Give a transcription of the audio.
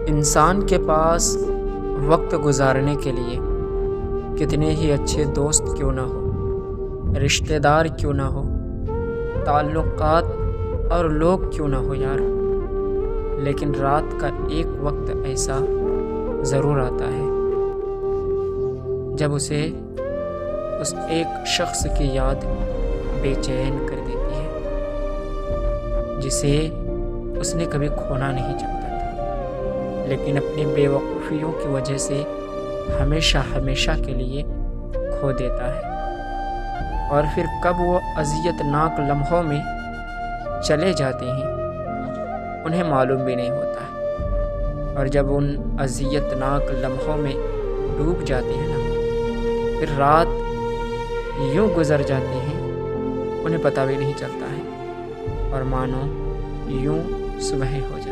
انسان کے پاس وقت گزارنے کے لیے کتنے ہی اچھے دوست کیوں نہ ہو، رشتہ دار کیوں نہ ہو، تعلقات اور لوگ کیوں نہ ہو یار، لیکن رات کا ایک وقت ایسا ضرور آتا ہے جب اسے اس ایک شخص کی یاد بے چین کر دیتی ہے جسے اس نے کبھی کھونا نہیں چاہتا تھا، لیکن اپنی بے وقوفیوں کی وجہ سے ہمیشہ کے لیے کھو دیتا ہے۔ اور پھر کب وہ اذیت ناک لمحوں میں چلے جاتے ہیں انہیں معلوم بھی نہیں ہوتا ہے، اور جب ان اذیت ناک لمحوں میں ڈوب جاتے ہیں نا، پھر رات یوں گزر جاتی ہیں انہیں پتہ بھی نہیں چلتا ہے، اور مانو یوں صبح ہو جاتی ہے۔